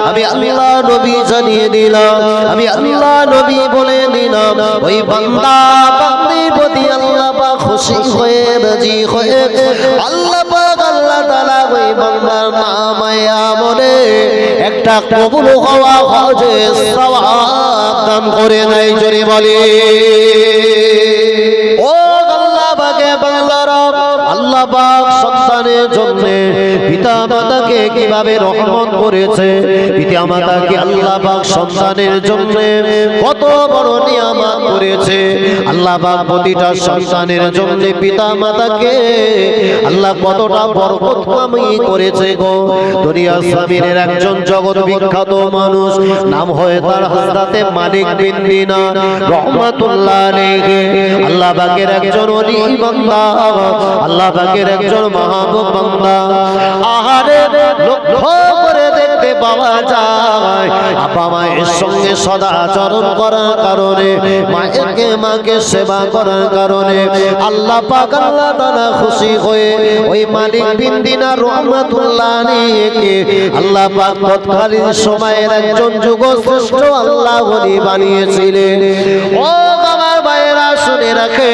আমি আল্লাহ নবী জানিয়ে দিলাম, আমি আল্লাহ নবী বলে দিলাম, ওই বান্দা বান্দির প্রতি আল্লাহ পাক খুশি হয়ে রাজি হয়ে আল্লাহ পাক আল্লাহ তাআলা ওই বান্দার নামায়ে আমলে একটা কবুল হওয়া হজের সওয়াব দান করে নাই। জোরে বলে ও আল্লাহ পাকে বান্দারা, আল্লাহ পাক সন্তানের জন্য পিতা মাতাকে কিভাবে রহমত করেছে, পিতা মাতাকে আল্লাহ পাক সন্তানের জন্য কত বড় নিয়ামত করেছে। আল্লাহ পাক প্রতিটা সন্তানের জন্য পিতা মাতাকে আল্লাহ কতটা বরকতময় করেছে গো। দুনিয়ার জমিনের একজন জগৎ বিখ্যাত মানুষ, নাম হয় তার হযরতে মালিক বিন দিনার রাহমাতুল্লাহ আলাইহি। আল্লাহ পাকের একজন ওলি বান্দা, আল্লাহ পাকের একজন মাহবুব বান্দা। আহারে লক্ষ্য করে দেখতে পাওয়া যায় আপা মায়ের সঙ্গে সদা আচরণ করার কারণে, মাকে সেবা করার কারণে আল্লাহ পাক আল্লাহ তাআলা খুশি হয়ে ওই মালিক বিন দিনার রাহমাতুল্লাহ আলাইহি আল্লাহ পাক তৎকালীন সময়ের একজন যুগশ্রেষ্ঠ আল্লাহ ওলি বানিয়েছিলেন। ও আমার ভাইয়েরা শুনে রাখে,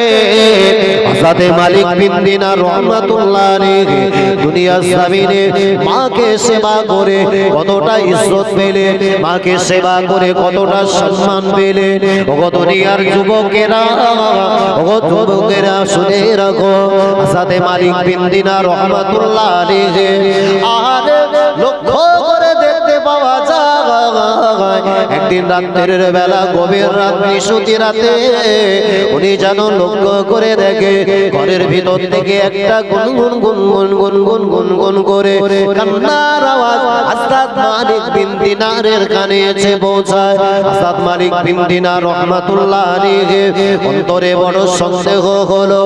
হযরতে মালিক বিন দিনার রাহমাতুল্লাহ আলাইহি দুনিয়ার জমিনে মাকে সেবা করে কতটা ইজ্জত পেলে, মাকে সেবা করে কতটা সম্মান পেলে। ওগো দুনিয়ার যুবকেরা, ওগো যুবকেরা শুনে রাখো, হযরতে মালিক বিন দিনার রাহমাতুল্লাহ আলাইহি আরে লক্ষ্য করে দেখতে পাওয়া যায় একদিন রাতের বেলা, গভীর রাত, নিশুতি রাতে উনি যেন লক্ষ্য করে দেখে ঘরের ভিতর থেকে একটা গুনগুন গুনগুন গুনগুন গুনগুন করে কান্নার আওয়াজ হযরত মালিক বিন দিনারের কানে এসে পৌঁছায়। হযরত মালিক বিন দিনার রাহমাতুল্লাহ আলাইহি অন্তরে বড় সন্দেহ হলো,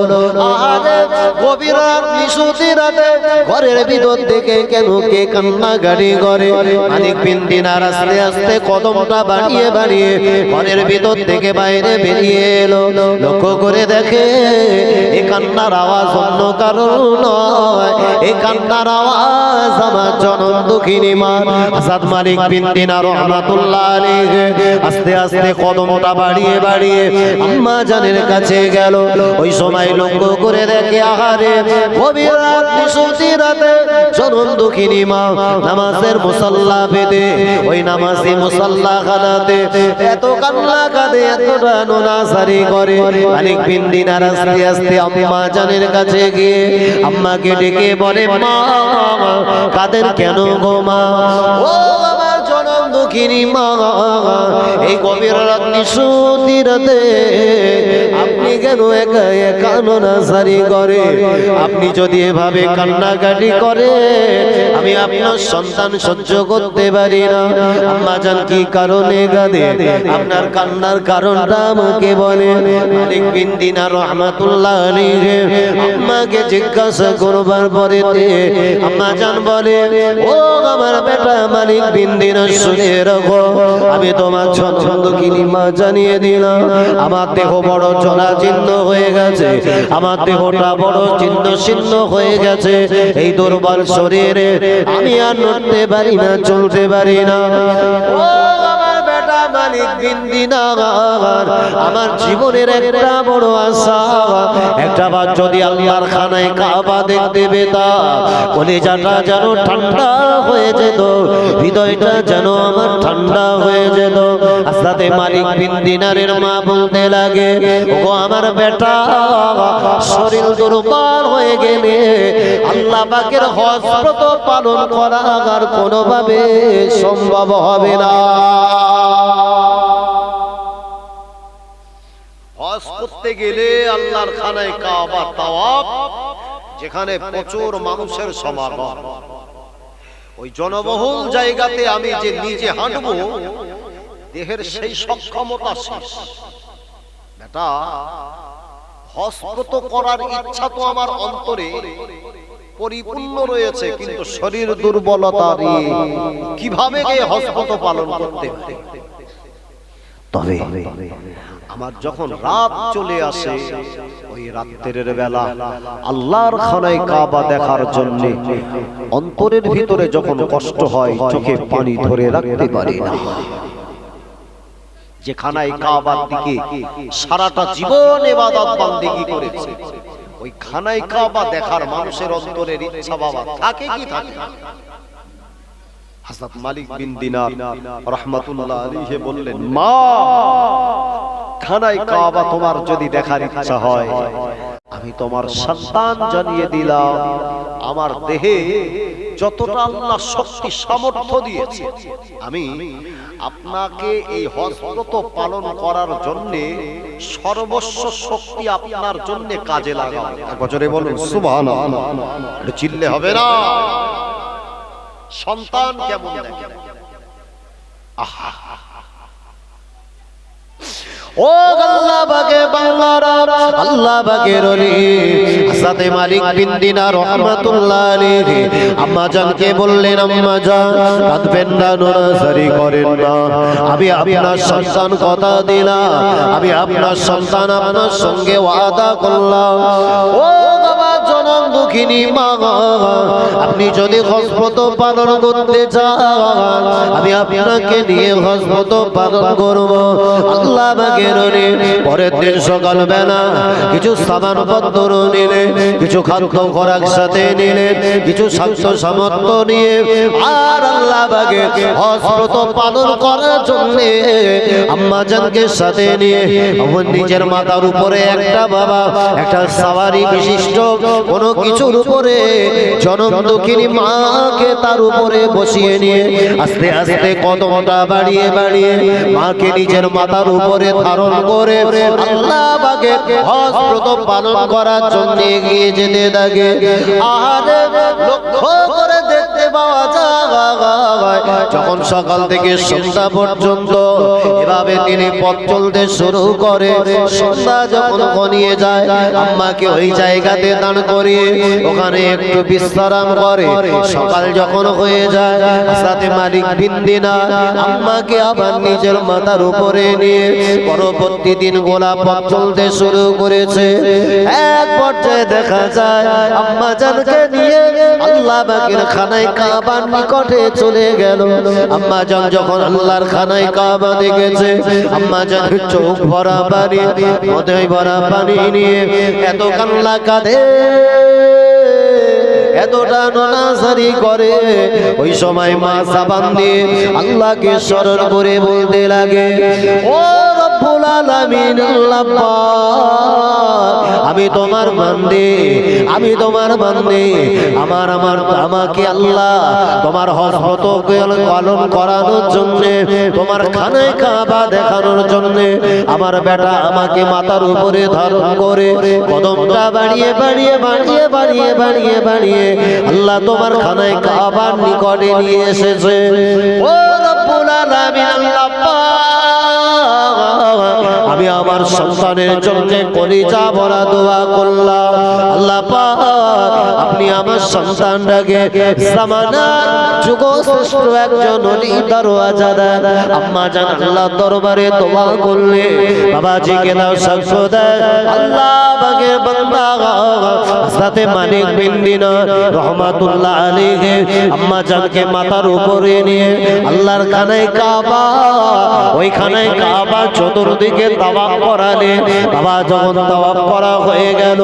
আরে গভীর রাত, নিশুতি রাতে ঘরের ভিতর থেকে কেন কে কান্নাকাটি করে। মালিক বিন দিনার আস্তে আস্তে কদমটা বাড়িয়ে বাড়িয়ে ঘরের ভিতর থেকে বাইরে বেরিয়ে এলো। লক্ষ্য করে দেখে এই কান্নার আওয়াজ অন্য কারণ নয়, এই কান্নার আওয়াজ আমার জনম দুঃখিনী মা হযরত মালিক বিন দিনার রাহমাতুল্লাহ আলাইহি আস্তে আস্তে কদমটা বাড়িয়ে বাড়িয়ে আম্মা জানের কাছে গেল। ওই সময় লক্ষ্য করে দেখে আহারে গভীর রাত, নিশুতি রাতে জনম দুঃখিনী মা নামাজের মুসাল্লা বেঁধে ওই নামাজি মুসাল্লা খানাতে এত কান্না কাঁদে, এতটা নোনাসারি করে। মালিক বিন দিনার আস্তে আস্তে আম্মা জানের কাছে গিয়ে আম্মাকে ডেকে বলে, মা কাঁদেন কেন গো মা? ও আমার জনম দুঃখিনী মা, এই গভীর রাত, নিশুতি রাতে আপনি কেন একা একা নোনাসারি করে? আপনি যদি এভাবে কান্নাকাটি করে আমি আপনার সন্তান সহ্য করতে পারি না। আম্মা জান কি কারণে কাঁদে? আপনার কান্নার কারণটা আমাকে বলে। মালিক বিন দিনার রাহমাতুল্লাহ আলাইহি আম্মাকে জিজ্ঞাসা করবার পরে আম্মা জান বলে, ও আমার বেটা মালিক বিন দিনার, শুনে রাখো, আমি তোমার ছন্দকিনী মা জানিয়ে দিলাম, আমার দেহ বড় জরাজীর্ণ হয়ে গেছে, আমার দেহটা বড় ছিন্ন ছিন্ন হয়ে গেছে। এই দুর্বল শরীরে আমি আর নড়তে পারি না, চলতে পারি না। ও আমার বেটা মালিক বিন দিনার, আমার জীবনের একটা বড় আশা, একটা বার যদি আল্লাহর খানায় কাবা দেখতে পেতাম, কলিজাটা যেন ঠান্ডা হয়ে যেত, হৃদয়টা যেন আমার ঠান্ডা হয়ে যেত। হযরতে মালিক বিন দিনারের মা বলতে লাগে, ও আমার বেটা, শরীর দুর্বল হয়ে গেলে আল্লাহ পাকের হজ ব্রত পালন করা আর কোনোভাবে সম্ভব হবে না। হজ করতে গেলে আল্লাহর খানায় কাবা তাওয়াফ, যেখানে প্রচুর মানুষের সমাগম, ওই জনবহুল জায়গাতে আমি যে নিজে হাঁটবো, দেহের সেই সক্ষমতা শেষ। বেটা, হজ ব্রত করার ইচ্ছা তো আমার অন্তরে পরিপূর্ণ রয়েছে, কিন্তু শরীর দুর্বলতা কিভাবে হজ ব্রত পালন করতে পারে? তবে আমার যখন রাত চলে আসে, ওই রাতের বেলা আল্লাহর খানায় কাবা দেখার জন্য অন্তরের ভিতরে যখন কষ্ট হয়, চোখে পানি ধরে রাখতে পারি না। যে খানায় কাবার দিকে সারাটা জীবন ইবাদত বান্দেগি করেছে, ওই খানায় কাবা দেখার মানুষের অন্তরের ইচ্ছা বাবা থাকে কি থাকে না? হযরত মালিক বিন দিনার রাহমাতুল্লাহ আলাইহি বললেন, মা, খানায় কাবা তোমার যদি দেখার ইচ্ছা হয়, আমি তোমার সন্তান জানিয়ে দিলাম, আমার দেহে যতটা আল্লাহ শক্তি সামর্থ্য দিয়েছে, আমি আপনাকে এই হজ ব্রত পালন করার জন্য সর্বস্ব শক্তি আপনার জন্য কাজে লাগাবো। একবার জোরে বলুন সুবহানাল্লাহ। এটা চিল্লে হবে না? সন্তান কেমন দেখে, আহা, ও আল্লাহ বাগে বাংলারা, আল্লাহ বাগের ওলি হযরত মালিক বিন দিনার রাহমাতুল্লাহ আলাইহি আম্মা জানকে বললেন, আম্মা জান, কাঁদবেন না, নড়াচড়ি করেন না, আমি আপনার সন্তান কথা দিলাম, আমি আপনার সন্তান আপনার সঙ্গে ওয়াদা করলাম। ও বাবা জনম দুঃখিনী মা, আপনি যদি হজ ব্রত পালন করতে চান, আমি আপনাকে নিয়ে হজ ব্রত পালন করব। আল্লাহ বাগের পরের দিন সকাল বেলা কিছু সামান পত্র নিলে, কিছু খাদ্য খোরাক সাথে নিলে, কিছু স্বাস্থ্য সামর্থ্য নিয়ে, আর আল্লাহ বাগে হজ ব্রত পালন করার জন্য আম্মা জানকে সাথে নিয়ে আমার নিজের মাথার উপরে একটা বাবা একটা সাওয়ারি বিশিষ্ট কোন কিছুর উপরে জনম দুঃখিনী মাকে তার উপরে বসিয়ে নিয়ে আস্তে আস্তে কদমটা বাড়িয়ে বাড়িয়ে মাকে নিজের মাথার উপরে ধারণ করে আল্লাহ বাগে হজ ব্রত পালন করার জন্য এগিয়ে যেতে থাকে। আর লক্ষ্য করে দেখতে পাওয়া যায়, যখন সকাল থেকে সন্ধ্যা পর্যন্ত এভাবে তিনি পথ চলতে শুরু করে, সন্ধ্যা যখন ঘনিয়ে যায়, আম্মাকে ওই জায়গাতে দাঁড় করিয়ে ওখানে একটু বিশ্রাম করে। সকাল যখন হয়ে যায়, হযরত মালিক বিন দিনার আম্মাকে আবার নিজের মাথার উপরে নিয়ে পরবর্তী দিন গোলা পথ চলতে শুরু করেছে। এক পর্যায়ে দেখা যায় আম্মা জানকে নিয়ে আল্লাহ পাকের খানায় কাবার নিকটে চলে গেল। আম্মা জান যখন আল্লাহর খানায় কাবা দেখেছে, আম্মা জান চোখ ভরা পানি, হৃদয় ভরা পানি নিয়ে এত কান্না কাঁদে, এতটা নানাজারি করে। ওই সময় মা সাবান দিয়ে আল্লাহকে স্মরণ করে বলতে লাগে, ও রব্বুল আলামিন, আল্লাহ পাক, আমি তোমার বান্দে, আমি তোমার বান্দে, আমাকে আল্লাহ তোমার হজ ব্রত পালন করানোর জন্য, তোমার খানায় কাবা দেখানোর জন্য আমার বেটা আমাকে মাথার উপরে ধারণ করে কদমটা বাড়িয়ে বাড়িয়ে বাড়িয়ে বাড়িয়ে বাড়িয়ে বাড়িয়ে আল্লাহ তোমার খানায় কাবার নিকটে নিয়ে এসেছে। ও রব্বুল আলামিন, আল্লাহ পাক, আমি আমার সন্তানের জন্য কলিজা ভরা দোয়া করলাম। আল্লাহ পাক, আপনি আমার সন্তানটাকে জামানার যুগশ্রেষ্ঠ একজন ওলি দরওয়াজাদার আম্মা জান আল্লাহ দরবারে দোয়া করলে, বাবাজিকে দাও সাক্ষ্য দেয়, আল্লাহ পাকের বান্দা হযরত মালিক বিন দিনার রাহমাতুল্লাহ আলাইহি আম্মা জানকে মাথার উপরে নিয়ে আল্লাহর খানায় কাবা, ওই খানায় কাবা চতুর্দিকে তাওয়াফ করালে, বাবা যখন তাওয়াফ করা হয়ে গেল,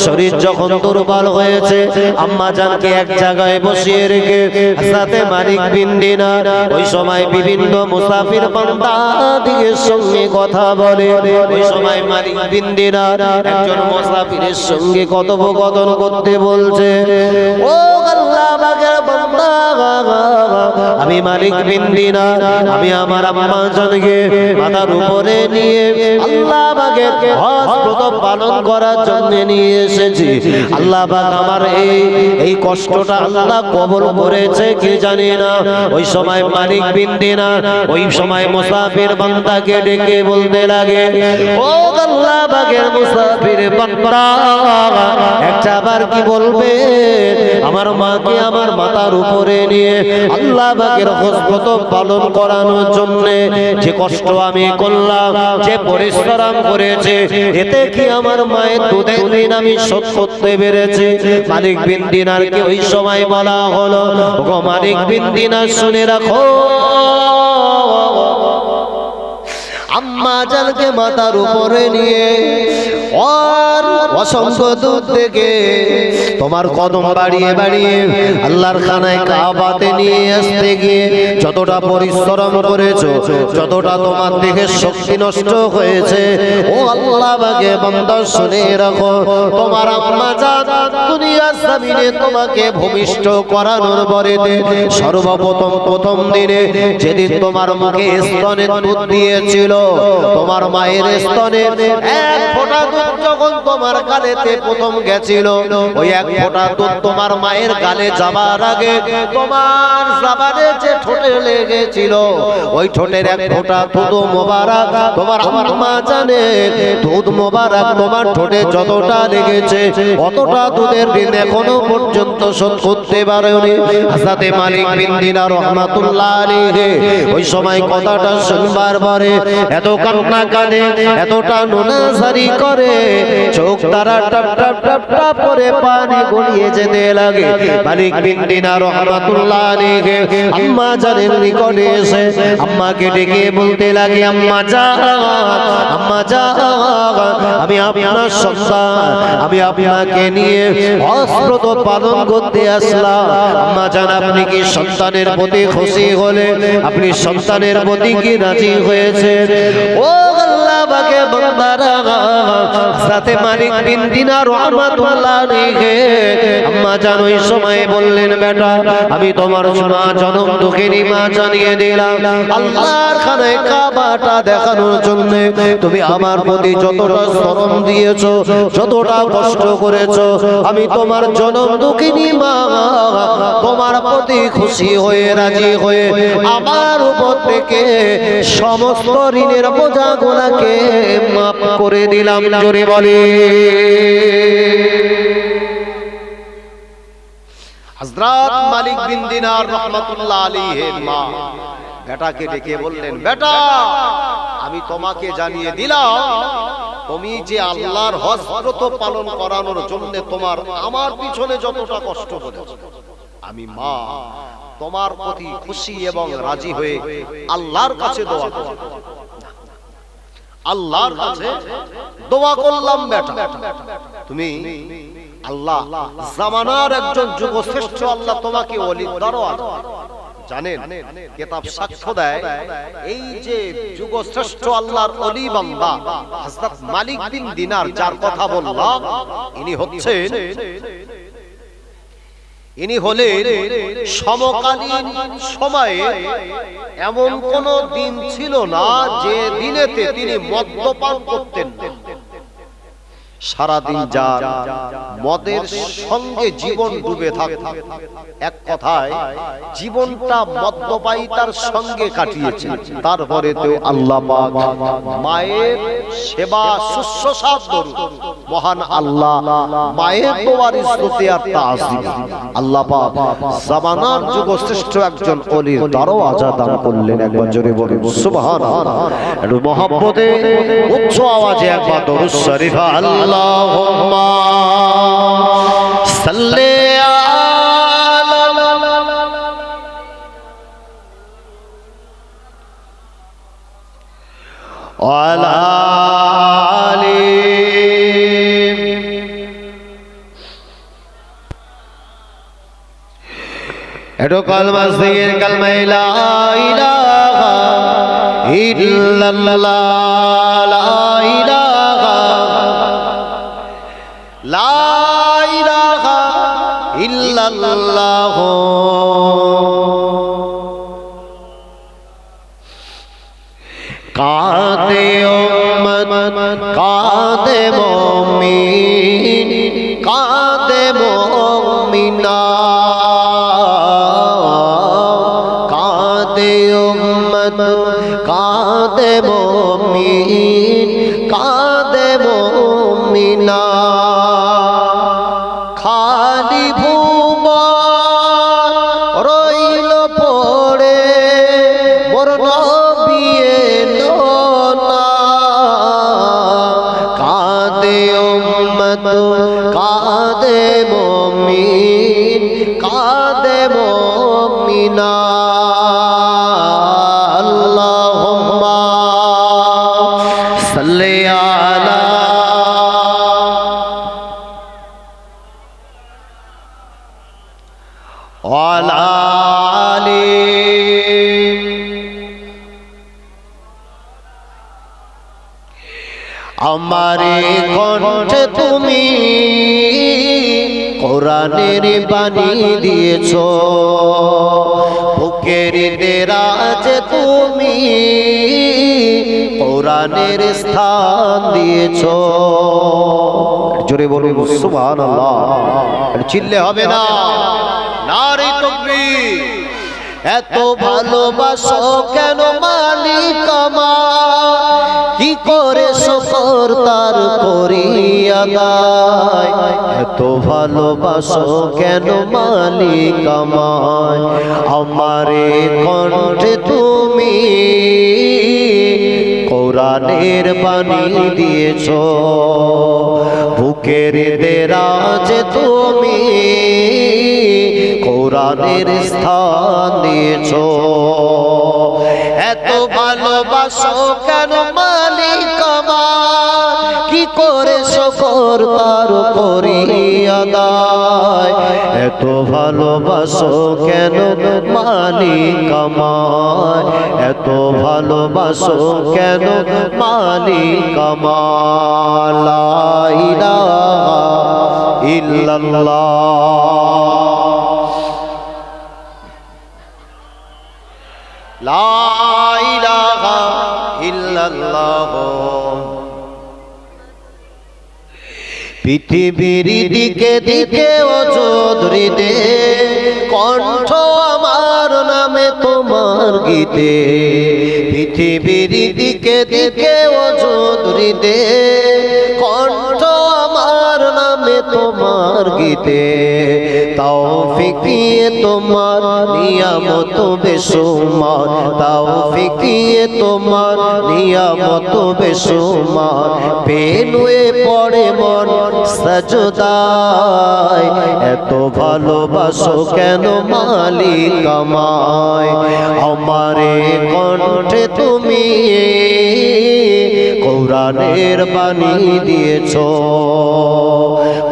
শরীর যখন দুর্বল হয়েছে, আম্মা জানকে এক জায়গায় বসিয়ে রেখে হযরত মালিক বিন দিনার ওই সময় বিভিন্ন মুসাফির বান্দাদের সঙ্গে কথা বলে। ওই সময় মালিক বিন দিনার একজন মুসাফিরের সঙ্গে কথোপকথন করতে বলছে, ও আল্লাহ পাকের বান্দা, আমি মালিক বিন দিনার, আমি আমার আম্মা জানকে মাথার উপরে নিয়ে আল্লাহ পাকের হজ ব্রত পালন করার জন্য নিয়ে এসেছি। আল্লাহ পাক আমার এই কষ্টটা আল্লাহ কবুল করেছে কি হয়েছে জানি না। ওই সময় মালিক বিন দিনার ওই সময় মুসাফির বান্দাকে ডেকে বলতে লাগে, ও আল্লাহ পাকের মুসাফির বান্দা, একটা বার কি বলবে? আমার মাকে আমার মাথার উপরে নিয়ে আল্লাহ পাকের হজরত পালন করানোর জন্য যে কষ্ট আমি করলাম, যে পরিশ্রম করেছে, এতে কি আমার মায়ের দুধের ঋণ আমি শোধ করতে পেরেছি? মালিক বিন দিনারকে ওই সময় বলা হলো, ওগো মালিক বিন দিনার শুনে রাখো, আম্মা জানকে মাথার উপরে নিয়ে আর অসংখ্য দূর থেকে তোমার কদম বাড়িয়ে বাড়িয়ে আল্লাহর খানায় কাবাতে নিয়ে আসতে গিয়ে যতটা পরিশ্রম করেছো, যতটা তোমার দেহে শক্তি নষ্ট হয়েছে, ও আল্লাহ পাকে বান্দা শুনে রাখো, তোমার আম্মা জান দুনিয়ার জমিনে তোমাকে ভূমিষ্ঠ করানোর পরেতে সর্বপ্রথম প্রথম দিনে যেদিন তোমার মুখে স্তনের দুধ দিয়েছিল, তোমার মায়ের স্তনের এক ফোঁটা দুধ যখন তোমার গালেতে প্রথম গেছিল, ওই এক ফোঁটা দুধ তোমার মায়ের গালে যাবার আগে তোমার জবানে যে ঠোঁটে লেগেছিল, ওই ঠোঁটের এক ফোঁটা দুধ মোবারক তোমার আম্মা জানে দুধ মোবারক তোমার ঠোঁটে যতটা লেগেছে অতটা দুধের ঋণ এখনো পর্যন্ত শোধ করতে পারেনি। হযরত মালিক বিন দিনার রাহমাতুল্লাহ আলাইহি ওই সময় কথাটা শুনবার পরে এত কান্না কাঁদে, এতটা নোনাজারি করে, চোখ দ্বারা টপ টপ টপ টপ করে পানি গড়িয়ে যেতে লাগে। মালিক বিন দিনার রাহমাতুল্লাহ আলাইহি আম্মা জানের নিকটে এসে আম্মাকে ডেকে বলতে লাগে, আম্মা জান, আম্মা জান, আমি আপনার সন্তান, আমি আপনাকে নিয়ে হজরত পালন করতে আসলাম। আম্মা জান, আপনি কি সন্তানের প্রতি খুশি হলে? আপনি সন্তানের প্রতি কি রাজি হয়েছেন? ও আল্লাহ পাকের বান্দারা, সাথে মালিক বিন দিনার রাহমাতুল্লাহ আলাইহি আম্মা জান ওই সময় বললেন, বেটা, আমি তোমার মা জনম দুঃখিনী মা জানিয়ে দিলাম, আল্লাহর খানায় কাবাটা দেখানোর জন্য তুমি আমার প্রতি যতটা শ্রম দিয়েছো, যতটা কষ্ট করেছো, আমি তোমার জনম দুঃখিনী মা তোমার প্রতি খুশি হয়ে রাজি হয়ে আমার উপর থেকে সমস্ত ঋণের বোঝাগুলোকে মাফ করে দিলাম। জোরে বলে হযরত মালিক বিন দিনার রাহমাতুল্লাহ আলাইহির মা বেটাকে ডেকে বললেন, বেটা, আমি তোমাকে জানিয়ে দিলাম, তুমি যে আল্লাহর হজরত পালন করানোর জন্য তোমার আমার পিছনে যতটা কষ্ট করেছো, আমি মা তোমার প্রতি খুশি এবং রাজি হয়ে আল্লাহর কাছে দোয়া করলাম, আল্লাহর কাছে দোয়া করলাম, বেটা, তুমি আল্লাহ জামানার একজন যুগশ্রেষ্ঠ আল্লাহ তোমাকে ওলির দরওয়াজা জানেন। কিতাব সাক্ষ্য দেয়, এই যে যুগশ্রেষ্ঠ আল্লাহর ওলি বান্দা হযরত মালিক বিন দিনার যার কথা বললাম, ইনি হলেন সমকালীন সময়ে এমন কোন দিন ছিল না যে দিনেতে তিনি মদ্যপান করতেন না। সারাদিন যার মদের সঙ্গে জীবন ডুবে থাকত, এক কথায় জীবনটা মদ্যপায়িতার সঙ্গে কাটিয়েছেন। তারপরে তো আল্লাহ পাক মায়ের সেবা শুশ্রূষার দরুন মহান আল্লাহ মায়ের দোয়ার ইজ্জতে আর তাজিম আল্লাহ পাক জামানার যুগশ্রেষ্ঠ একজন ওলির দরওয়াজা দান করলেন। একবার জোরে বলুন সুবহানাল্লাহ। একটু মহব্বতে উচ্চ আওয়াজে একবার দরুদ শরীফ আল্লাহুম্মা সাল্লি আলা আলি এটো কালমা জিকির কালমা লা ইলাহা ইল্লাল্লাহ লা ইলাহা লা ইলাহা ইল্লাল্লাহ কাঁদে উম্মত কাঁদে মুমিন কাঁদে মুমিনা উম্মত কাঁদে মুমিন কাঁদে মুমিনা খালি ভুবন রইল পড়ে মোর নবী এলো না কাঁদে উম্মত কাঁদে মুমিন কাঁদে মুমিনা আল্লাহুম্মা সাল্লি আলা ওয়ালা আলি আমারে কণ্ঠে তুমি কোরআনের বাণী দিয়েছো বুকের দেরাজে তুমি কোরআনের স্থান দিয়েছো জোরে বলুন সুবহানাল্লাহ চিল্লে হবে না নারে তাকবীর এত ভালোবাসো কেন মালিক আমার কি করে শুকর তার করি আদায় এত ভালোবাসো কেন মালিক আমায় আমারে কণ্ঠে তুমি কোরআনের বাণী দিয়েছো বুকের দেরাজে তুমি কোরআনের স্থান দিয়েছো এত ভালোবাসো কেন মালিক আমার কি করে শুকর তার করি আদায় এত ভালোবাসো কেন মালিক আমার এত ভালোবাসো কেন মালিক আমার লা ইলাহা ইল্লাল্লাহ লা ইলাহা ইল্লাল্লাহ পৃথিবীর দিকে দিকে ও চৌধুরী দে কণ্ঠ আমার নামে তোমার গীতে পৃথিবীর দিকে দিকে ও চৌধুরী দে কণ্ঠ আমার নামে তোমার গীতে তৌফিক দিয়ে তোমার নিয়ামত বেশুমার তৌফিক দিয়ে তোমার নিয়ামত বেশুমার পেনুয়ে পড়ে মন সাজদায় এত ভালোবাসো কেন মালিক আমায় আমারে কণ্ঠে তুমি কোরআনের বাণী দিয়েছো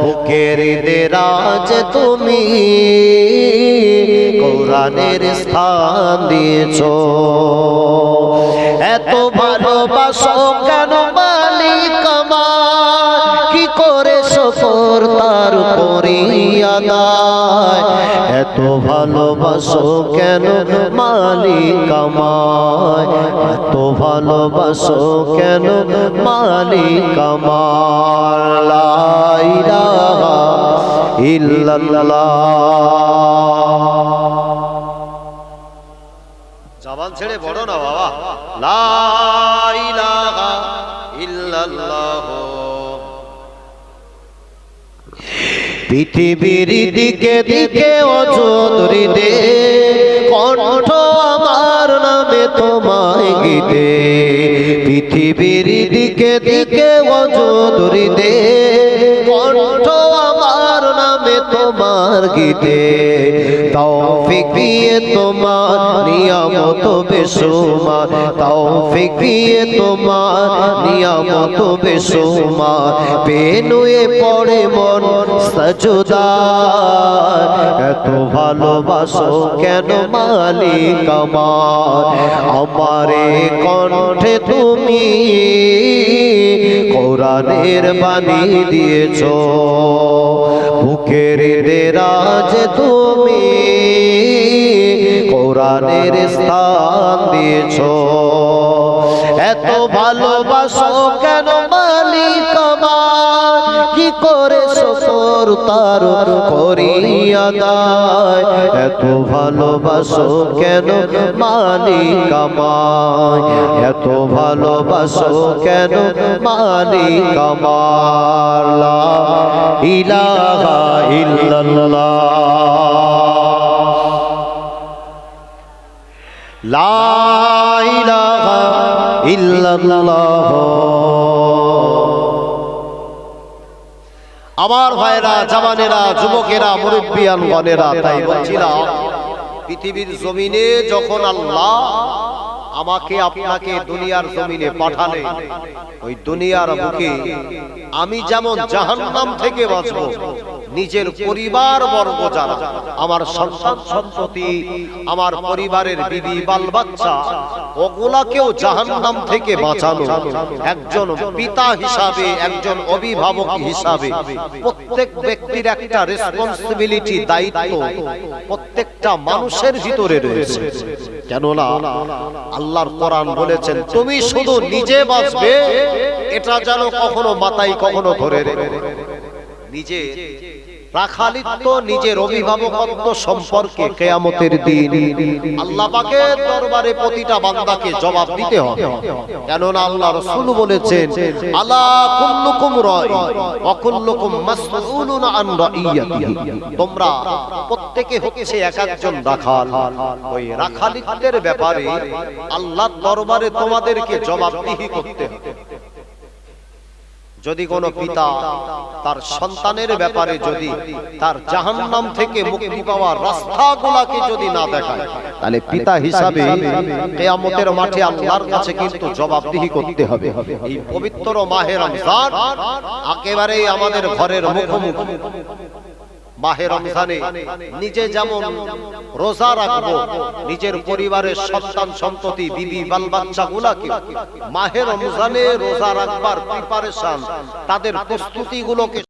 বুকের দেরাজে তুমি কোরআনের স্থান দিয়েছো এত ভালোবাসো কেন মালিক আমার কি করে শুকর তার করি আদায় এত ভালোবাসো কেন মালিক আমায় এত ভালোবাসো কেন মালিক আমার লা ইলাহা ইল্লাল্লাহ জবান ছেড়ে বড় না বাবা লা ইলাহা ইল্লাল্লাহ পৃথিবীর দিকে দিকে ও চৌধুরী দে কণ্ঠ আমার নামে তোমায় গীতে পৃথিবীর দিকে দিকে ও চৌধুরী দে কণ্ঠ আমার নামে তোমার গীতে তৌফিক দিয়ে তোমার নিয়ামত বেশুমার তৌফিক দিয়ে তোমার নিয়ামত বেশুমার পেনুয়ে পড়ে মন সাজদায় এত ভালোবাসো কেন মালিক আমার আমারে কণ্ঠে তুমি কোরআনের বাণী দিয়েছো বুকের দেরাজে তুমি কোরআনের স্থান দিয়েছো এত ভালোবাসো কেন মালিক আমার কি করে শুকর তার করিয়া দায় এত ভালোবাসো কেন মালিক আমায় এত ভালোবাসো কেন মালিক আমার লা ইলাহা ইল্লাল্লাহ লা ইলাহা ইল্লাল্লাহ আমার ভাইরা জামানেরা যুবকেরা মুরব্বিয়ান গণেরা তাই বলছিলাম পৃথিবীর জমিনে যখন আল্লাহ আমাকে আপনাকে দুনিয়ার জমিনে পাঠালে ওই দুনিয়ার বুকে আমি যেমন জাহান্নাম থেকে বাঁচবো নিজের পরিবার বর্গ যারা আমার সন্তান সন্ততি আমার পরিবারের বিবি বাল বাচ্চা ওগুলাকেও জাহান্নাম থেকে বাঁচানো একজন পিতা হিসাবে একজন অভিভাবক হিসাবে প্রত্যেক ব্যক্তির একটা রেসপন্সিবিলিটি দায়িত্ব প্রত্যেকটা মানুষের ভিতরে রয়েছে কেননা আল্লাহর কোরআন বলেছেন তুমি শুধু নিজে বাঁচবে এটা যেন কখনো মাথায় কখনো ধরে নিজে রাখালিত্ব নিজের অভিভাবকত্ব সম্পর্কে কিয়ামতের দিন আল্লাহ পাকের দরবারে প্রতিটা বান্দাকে জবাব দিতে হবে কেননা আল্লাহ রাসূল বলেছেন আলা কুল্লুকুম রাই ওয়া কুল্লুকুম মাসউলুন আন রাইয়াতিহি তোমরা প্রত্যেকে হচ্ছে এক একজন রাখাল ওই রাখালিত্বের ব্যাপারে আল্লাহর দরবারে তোমাদেরকে জবাবদিহি করতে হবে যদি কোনো পিতা তার সন্তানের ব্যাপারে যদি তার জাহান্নাম থেকে মুক্তি পাওয়ার রাস্তাগুলোকে যদি না দেখায় তাহলে পিতা হিসাবে কিয়ামতের মাঠে আল্লাহর কাছে কিন্তু জবাবদিহি করতে হবে এই পবিত্র মাহে রমজান একেবারে আমাদের ঘরের মুখোমুখি মাহে রমজানে নিজে যেমন রোজা রাখবো নিজের পরিবারের সন্তান সন্ততি বিবি বাল বাচ্চাগুলোকে মাহে রমজানে রোজা রাখবার প্রিপারেশন তাদের প্রস্তুতিগুলোকে